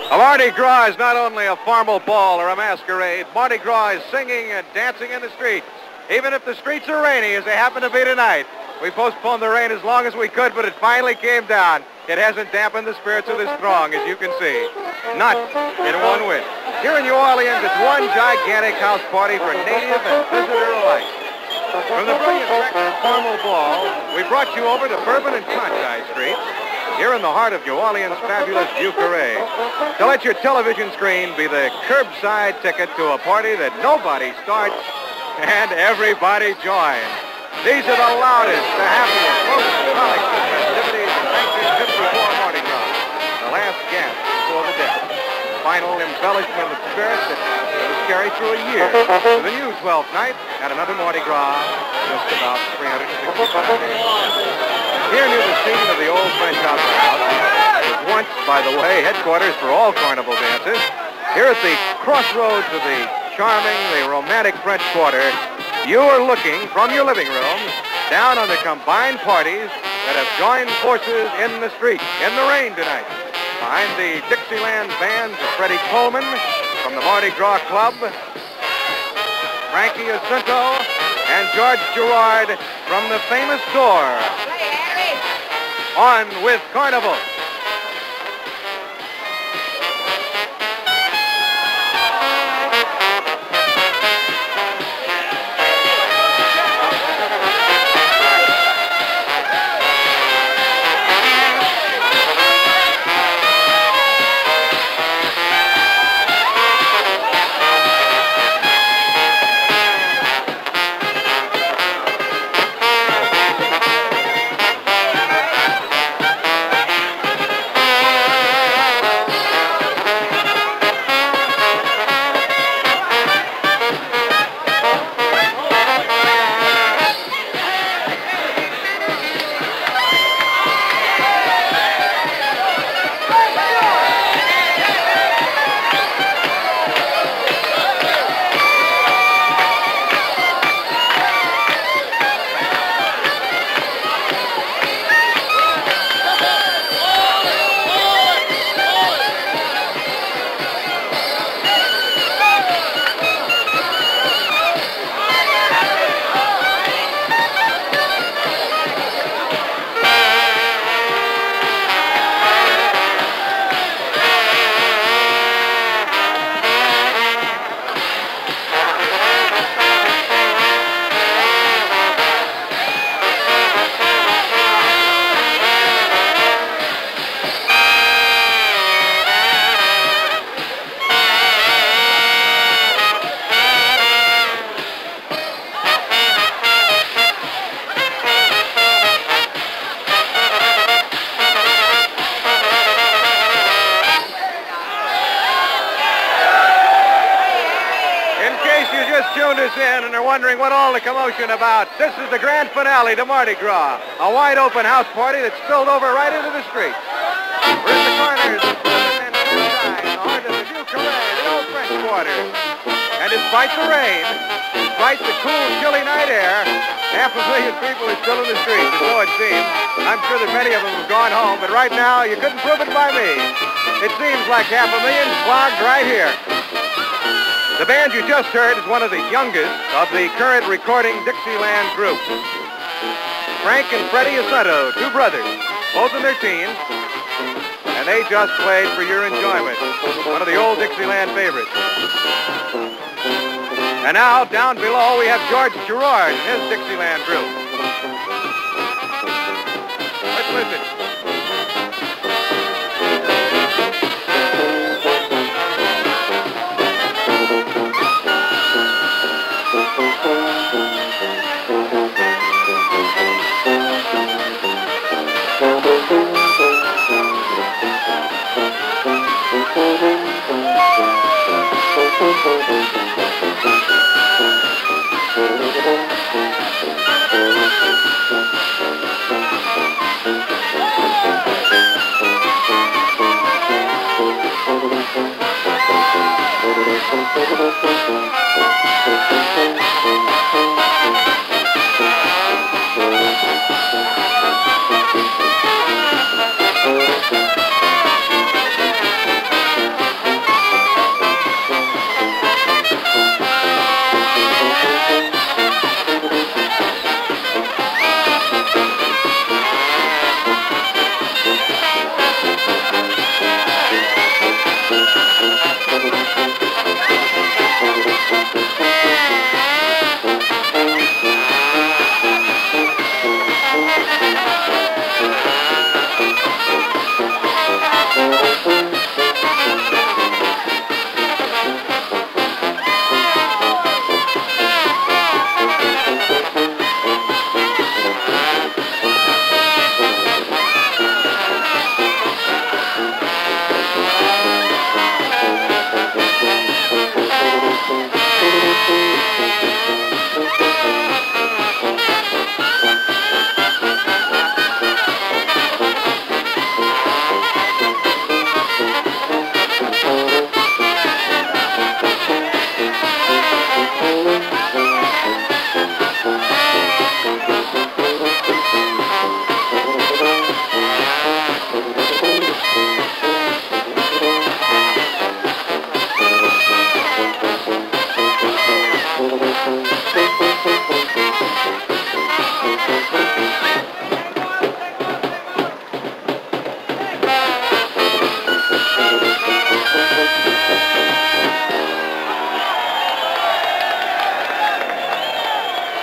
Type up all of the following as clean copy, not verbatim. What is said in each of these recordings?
A Mardi Gras is not only a formal ball or a masquerade. Mardi Gras is singing and dancing in the streets. Even if the streets are rainy, as they happen to be tonight. We postponed the rain as long as we could, but it finally came down. It hasn't dampened the spirits of this throng, as you can see. Not in one whit. Here in New Orleans, it's one gigantic house party for native and visitor alike. From the brilliant breakfast formal ball, we brought you over to Bourbon and Conti Streets, here in the heart of New Orleans' fabulous Vieux Carré, to let your television screen be the curbside ticket to a party that nobody starts and everybody joins. These are the loudest, the happiest, most frolic festivities of 1954 Mardi Gras. The last gasp before the death. Final embellishment of spirit that was carried through a year to the new 12th night at another Mardi Gras, just about 365 days. Here near the scene of the old French Opera House, was once, by the way, headquarters for all carnival dances. Here at the crossroads of the charming, the romantic French Quarter, you are looking from your living room down on the combined parties that have joined forces in the street, in the rain tonight. Behind the Dixieland bands of Freddie Coleman from the Mardi Gras Club, Frankie Assunto, and George Gerard from the famous Door. On with Carnival. Tuned us in and are wondering what all the commotion about. This is the grand finale to Mardi Gras, a wide open house party that spilled over right into the streets. We're in the corners of Bourbon and Conti, in the heart of the Vieux Carré, the old French Quarter. And despite the rain, despite the cool, chilly night air, 500,000 people are still in the streets, or so it seems. I'm sure that many of them have gone home, but right now you couldn't prove it by me. It seems like 500,000 clogged right here. The band you just heard is one of the youngest of the current recording Dixieland group. Frank and Freddie Assunto, two brothers, both in their teens, and they just played for your enjoyment. One of the old Dixieland favorites. And now, down below, we have George Gerard and his Dixieland group. Let's listen.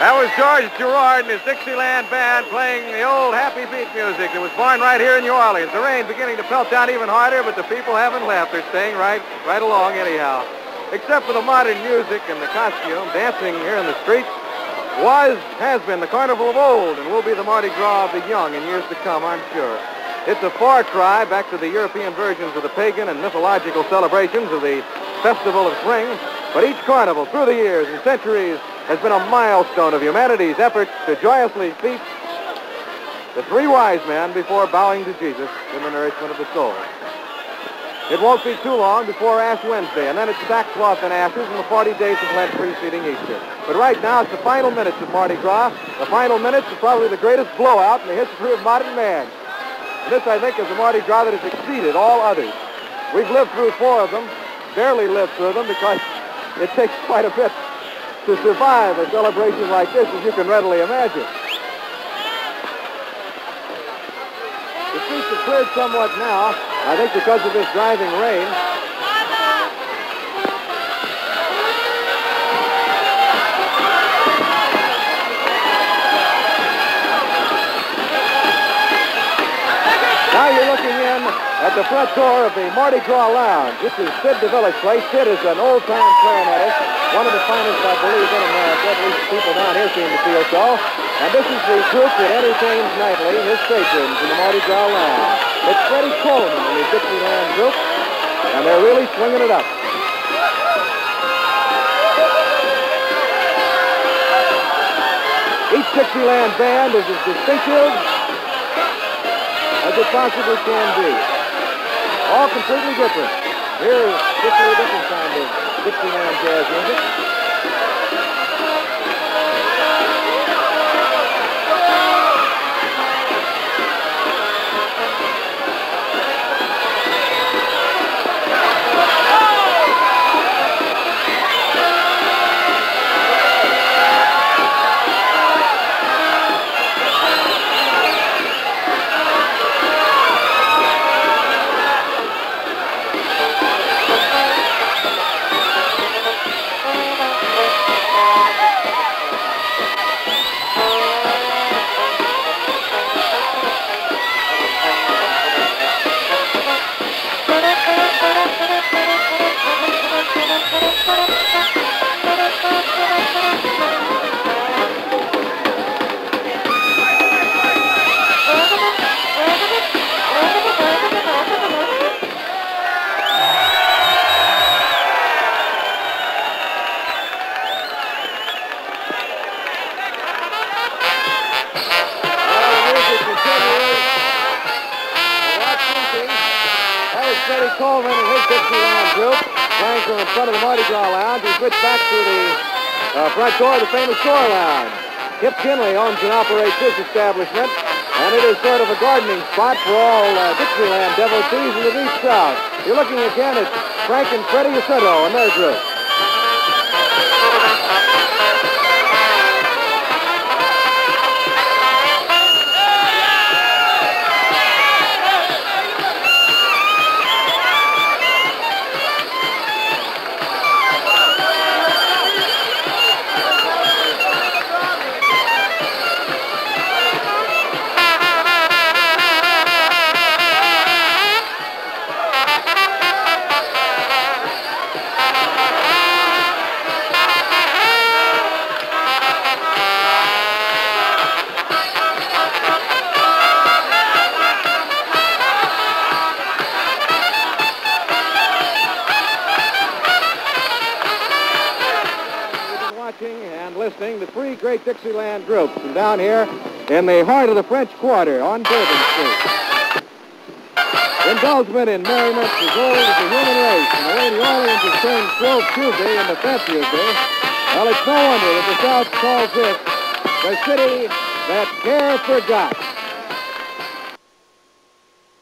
That was George Gerard and his Dixieland band playing the old happy beat music that was born right here in New Orleans. The rain beginning to pelt down even harder, but the people haven't left. They're staying right along anyhow. Except for the modern music and the costume, dancing here in the streets has been the carnival of old and will be the Mardi Gras of the young in years to come, I'm sure. It's a far cry back to the European versions of the pagan and mythological celebrations of the Festival of Spring, but each carnival through the years and centuries has been a milestone of humanity's efforts to joyously feast the three wise men before bowing to Jesus in the nourishment of the soul. It won't be too long before Ash Wednesday, and then it's sackcloth and ashes and the 40 days of Lent preceding Easter. But right now, it's the final minutes of Mardi Gras, the final minutes of probably the greatest blowout in the history of modern man. And this, I think, is a Mardi Gras that has exceeded all others. We've lived through 4 of them, barely lived through them because it takes quite a bit to survive a celebration like this, as you can readily imagine. The streets have cleared somewhat now, I think because of this driving rain. Now you're looking in at the front door of the Mardi Gras Lounge. This is Sid DeVille's place. Sid is an old-time clarinetist, one of the finest, I believe, in America. At least people down here seem to feel so. And this is the group that entertains nightly his patrons in the Mardi Gras Lounge. It's Freddie Coleman and his Dixieland group, and they're really swinging it up. Each Dixieland band is as distinctive as it possibly can be. All completely different. Here is just a different kind of Dixieland jazz music. Freddie Coleman and his Dixieland group playing from in front of the Mardi Gras Lounge. We switch back to the front door of the famous Store Lounge. Kip Kinley owns and operates this establishment, and it is sort of a gardening spot for all Dixieland devotees in the Deep South. You're looking again at Frank and Freddie Assunto and their group. listening to three great Dixieland groups from down here in the heart of the French Quarter on Bourbon Street. Indulgement in merriment as old as the human race, and the way the Orleans has turned Shrove Tuesday into Fête Tuesday, well, it's no wonder that the South calls this the city that care forgot.